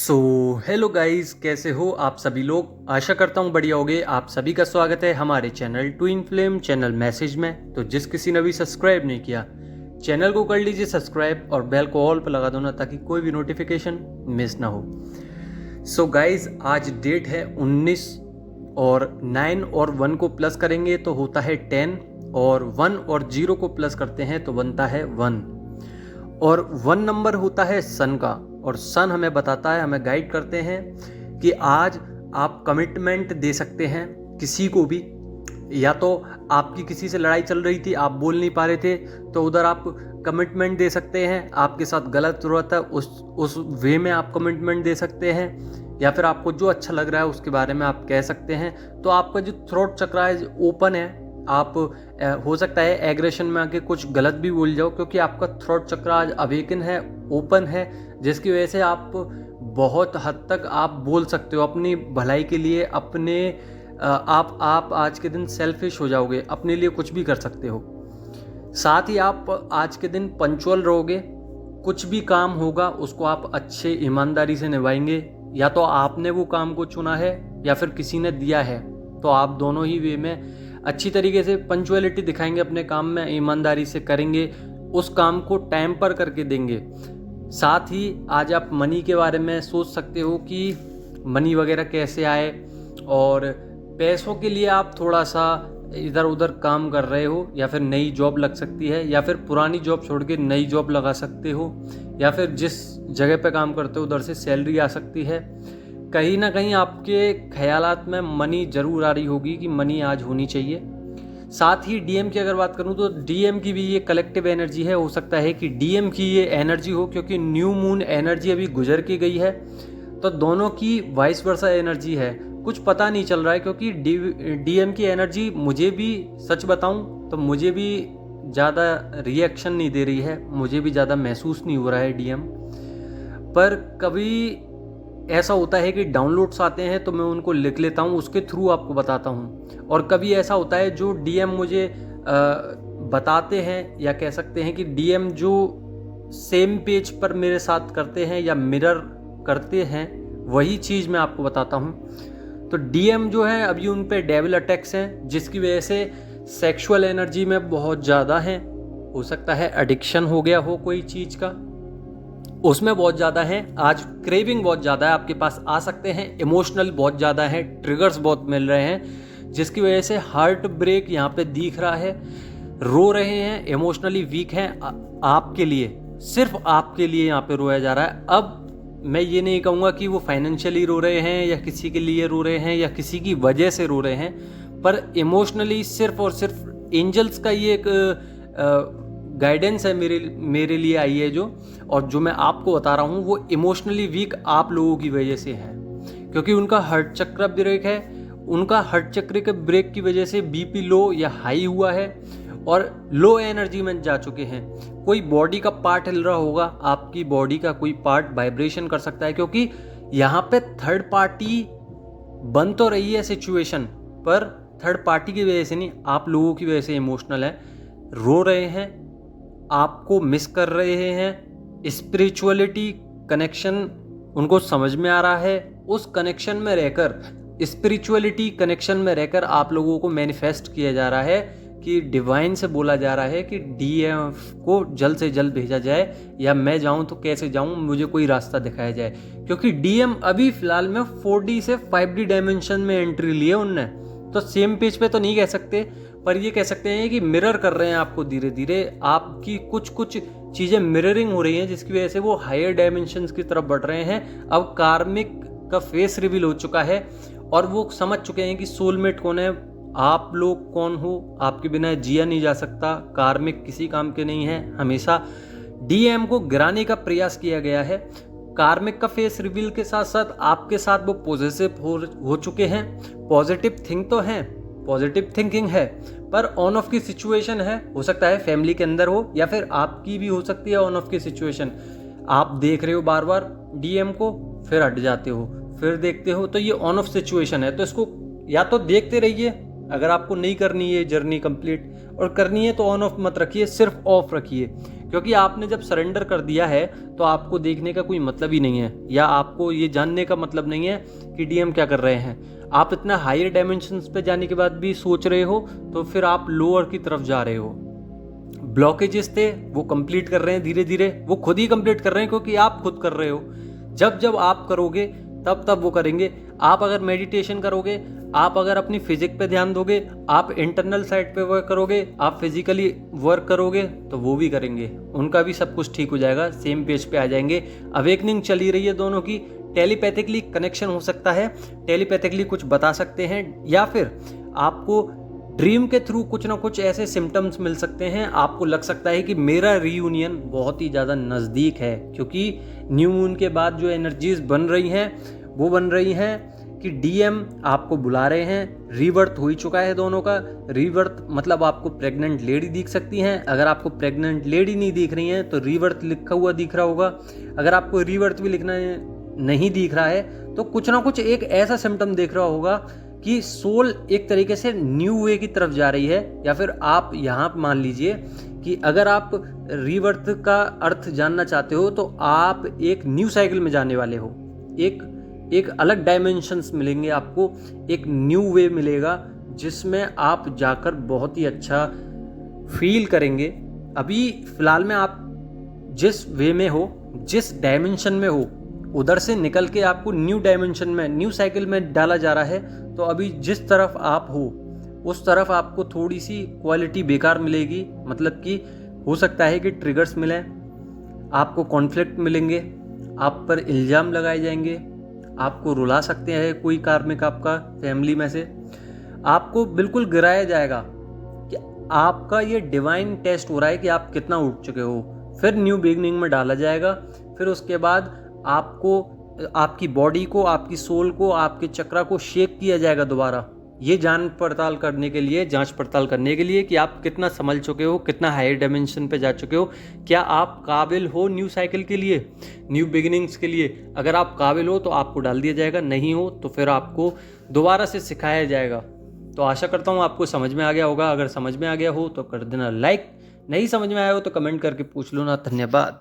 So hello guys, कैसे हो आप सभी लोग। आशा करता हूँ बढ़िया होगे। आप सभी का स्वागत है हमारे channel twin flame channel message में। तो जिस किसी ने भी सब्सक्राइब नहीं किया चैनल को कर लीजिए सब्सक्राइब और बेल को ऑल पर लगा दो ना, ताकि कोई भी नोटिफिकेशन मिस ना हो। सो गाइस, आज डेट है 19 और 9 और 1 को प्लस करेंगे तो होता है 10 और 1 और 0 को प्लस करते हैं तो बनता है 1 और 1 नंबर होता है सन का। और सन हमें बताता है, हमें गाइड करते हैं कि आज आप कमिटमेंट दे सकते हैं किसी को भी। या तो आपकी किसी से लड़ाई चल रही थी, आप बोल नहीं पा रहे थे, तो उधर आप कमिटमेंट दे सकते हैं। आपके साथ गलत जरूरत है, उस वे में आप कमिटमेंट दे सकते हैं। या फिर आपको जो अच्छा लग रहा है उसके बारे में आप कह सकते हैं। तो आपका जो थ्रोट चक्र है ओपन है। आप हो सकता है एग्रेशन में आके कुछ गलत भी बोल जाओ, क्योंकि आपका थ्रोट चक्र आज अवेकन है, ओपन है, जिसकी वजह से आप बहुत हद तक आप बोल सकते हो अपनी भलाई के लिए। अपने आप आज के दिन सेल्फिश हो जाओगे, अपने लिए कुछ भी कर सकते हो। साथ ही आप आज के दिन पंचुअल रहोगे। कुछ भी काम होगा उसको आप अच्छे ईमानदारी से निभाएंगे। या तो आपने वो काम को चुना है या फिर किसी ने दिया है, तो आप दोनों ही वे में अच्छी तरीके से पंचुअलिटी दिखाएंगे, अपने काम में ईमानदारी से करेंगे, उस काम को टाइम पर करके देंगे। साथ ही आज आप मनी के बारे में सोच सकते हो कि मनी वगैरह कैसे आए, और पैसों के लिए आप थोड़ा सा इधर उधर काम कर रहे हो, या फिर नई जॉब लग सकती है, या फिर पुरानी जॉब छोड़ के नई जॉब लगा सकते हो, या फिर जिस जगह पे काम करते हो उधर से सैलरी आ सकती है। कहीं ना कहीं आपके ख्यालात में मनी जरूर आ रही होगी कि मनी आज होनी चाहिए। साथ ही डीएम की अगर बात करूं तो डीएम की भी ये कलेक्टिव एनर्जी है। हो सकता है कि डीएम की ये एनर्जी हो, क्योंकि न्यू मून एनर्जी अभी गुजर के गई है, तो दोनों की वाइस वर्सा एनर्जी है। कुछ पता नहीं चल रहा है, क्योंकि डीएम की एनर्जी मुझे भी, सच बताऊं तो मुझे भी ज़्यादा रिएक्शन नहीं दे रही है, मुझे भी ज़्यादा महसूस नहीं हो रहा है डीएम। पर कभी ऐसा होता है कि डाउनलोड्स आते हैं तो मैं उनको लिख लेता हूँ, उसके थ्रू आपको बताता हूँ। और कभी ऐसा होता है जो डीएम मुझे बताते हैं, या कह सकते हैं कि डीएम जो सेम पेज पर मेरे साथ करते हैं या मिरर करते हैं, वही चीज़ मैं आपको बताता हूँ। तो डीएम जो है अभी उन पे डेविल अटैक्स हैं, जिसकी वजह से सेक्सुअल एनर्जी में बहुत ज़्यादा है। हो सकता है एडिक्शन हो गया हो कोई चीज़ का, उसमें बहुत ज़्यादा है। आज क्रेविंग बहुत ज़्यादा है, आपके पास आ सकते हैं। इमोशनल बहुत ज़्यादा है, ट्रिगर्स बहुत मिल रहे हैं, जिसकी वजह से हार्ट ब्रेक यहाँ पे दिख रहा है। रो रहे हैं, इमोशनली वीक हैं, आपके लिए, सिर्फ आपके लिए यहाँ पे रोया जा रहा है। अब मैं ये नहीं कहूँगा कि वो फाइनेंशियली रो रहे हैं या किसी के लिए रो रहे हैं या किसी की वजह से रो रहे हैं, पर इमोशनली सिर्फ और सिर्फ एंजल्स का ये एक गाइडेंस है मेरे लिए आई है जो, और जो मैं आपको बता रहा हूँ वो इमोशनली वीक आप लोगों की वजह से है, क्योंकि उनका हार्ट चक्र ब्रेक है। उनका हार्ट चक्र के ब्रेक की वजह से बीपी लो या हाई हुआ है और लो एनर्जी में जा चुके हैं। कोई बॉडी का पार्ट हिल रहा होगा, आपकी बॉडी का कोई पार्ट वाइब्रेशन कर सकता है, क्योंकि यहाँ पे थर्ड पार्टी बन तो रही है सिचुएशन, पर थर्ड पार्टी की वजह से नहीं, आप लोगों की वजह से इमोशनल है, रो रहे हैं, आपको मिस कर रहे हैं। स्पिरिचुअलिटी कनेक्शन उनको समझ में आ रहा है, उस कनेक्शन में रहकर, स्पिरिचुअलिटी कनेक्शन में रहकर आप लोगों को मैनिफेस्ट किया जा रहा है कि डिवाइन से बोला जा रहा है कि डीएम को जल्द से जल्द भेजा जाए, या मैं जाऊं तो कैसे जाऊं, मुझे कोई रास्ता दिखाया जाए। क्योंकि डीएम अभी फिलहाल में 4D से 5D डायमेंशन में एंट्री ली है उनने, तो सेम पेज पे तो नहीं कह सकते, पर ये कह सकते हैं कि मिरर कर रहे हैं आपको। धीरे धीरे आपकी कुछ कुछ चीज़ें मिररिंग हो रही हैं, जिसकी वजह से वो हायर डायमेंशंस की तरफ बढ़ रहे हैं। अब कार्मिक का फेस रिवील हो चुका है और वो समझ चुके हैं कि सोलमेट कौन है, आप लोग कौन हो, आपके बिना जिया नहीं जा सकता। कार्मिक किसी काम के नहीं है, हमेशा डीएम को गिराने का प्रयास किया गया है। कार्मिक का फेस रिवील के साथ साथ आपके साथ वो पॉजिटिव हो चुके हैं। पॉजिटिव थिंक तो हैं, पॉजिटिव थिंकिंग है, पर ऑन ऑफ की सिचुएशन है। हो सकता है फैमिली के अंदर हो, या फिर आपकी भी हो सकती है ऑन ऑफ की सिचुएशन। आप देख रहे हो बार बार डीएम को, फिर हट जाते हो, फिर देखते हो, तो ये ऑन ऑफ सिचुएशन है। तो इसको या तो देखते रहिए, अगर आपको नहीं करनी है जर्नी कंप्लीट, और करनी है तो ऑन ऑफ मत रखिए, सिर्फ ऑफ रखिए, क्योंकि आपने जब सरेंडर कर दिया है तो आपको देखने का कोई मतलब ही नहीं है, या आपको ये जानने का मतलब नहीं है कि डीएम क्या कर रहे हैं। आप इतना हायर डायमेंशंस पे जाने के बाद भी सोच रहे हो तो फिर आप लोअर की तरफ जा रहे हो। ब्लॉकेजेस थे वो कंप्लीट कर रहे हैं, धीरे धीरे वो खुद ही कंप्लीट कर रहे हैं, क्योंकि आप खुद कर रहे हो। जब जब आप करोगे तब तब वो करेंगे। आप अगर मेडिटेशन करोगे, आप अगर अपनी फिजिक पे ध्यान दोगे, आप इंटरनल साइड पे वर्क करोगे, आप फिजिकली वर्क करोगे, तो वो भी करेंगे, उनका भी सब कुछ ठीक हो जाएगा, सेम पेज पे आ जाएंगे। अवेकनिंग चली रही है दोनों की, टेलीपैथिकली कनेक्शन हो सकता है, टेलीपैथिकली कुछ बता सकते हैं, या फिर आपको ड्रीम के थ्रू कुछ ना कुछ ऐसे सिम्टम्स मिल सकते हैं। आपको लग सकता है कि मेरा रीयूनियन बहुत ही ज़्यादा नज़दीक है, क्योंकि न्यू मून के बाद जो एनर्जीज बन रही हैं वो बन रही हैं कि डीएम आपको बुला रहे हैं। रीबर्थ हो ही चुका है दोनों का। रीबर्थ मतलब आपको प्रेग्नेंट लेडी दिख सकती हैं। अगर आपको प्रेग्नेंट लेडी नहीं दिख रही हैं तो रीबर्थ लिखा हुआ दिख रहा होगा। अगर आपको रीबर्थ भी लिखना नहीं दिख रहा है तो कुछ ना कुछ एक ऐसा सिम्टम देख रहा होगा कि सोल एक तरीके से न्यू वे की तरफ जा रही है। या फिर आप यहाँ मान लीजिए कि अगर आप रीबर्थ का अर्थ जानना चाहते हो तो आप एक न्यू साइकिल में जाने वाले हो। एक अलग डायमेंशंस मिलेंगे आपको, एक न्यू वे मिलेगा जिसमें आप जाकर बहुत ही अच्छा फील करेंगे। अभी फ़िलहाल में आप जिस वे में हो, जिस डायमेंशन में हो, उधर से निकल के आपको न्यू डायमेंशन में, न्यू साइकिल में डाला जा रहा है। तो अभी जिस तरफ आप हो उस तरफ आपको थोड़ी सी क्वालिटी बेकार मिलेगी। मतलब कि हो सकता है कि ट्रिगर्स मिलें, आपको कॉन्फ्लिक्ट मिलेंगे, आप पर इल्ज़ाम लगाए जाएंगे, आपको रुला सकते हैं कोई कार्मिक आपका फैमिली में से। आपको बिल्कुल गिराया जाएगा कि आपका ये डिवाइन टेस्ट हो रहा है कि आप कितना उठ चुके हो। फिर न्यू बिगनिंग में डाला जाएगा। फिर उसके बाद आपको, आपकी बॉडी को, आपकी सोल को, आपके चक्रा को शेक किया जाएगा दोबारा, ये जांच पड़ताल करने के लिए कि आप कितना संभल चुके हो, कितना हायर डायमेंशन पे जा चुके हो, क्या आप काबिल हो न्यू साइकिल के लिए, न्यू बिगिनिंग्स के लिए। अगर आप काबिल हो तो आपको डाल दिया जाएगा, नहीं हो तो फिर आपको दोबारा से सिखाया जाएगा। तो आशा करता हूँ आपको समझ में आ गया होगा। अगर समझ में आ गया हो तो कर देना लाइक, नहीं समझ में आया हो तो कमेंट करके पूछ लो ना। धन्यवाद।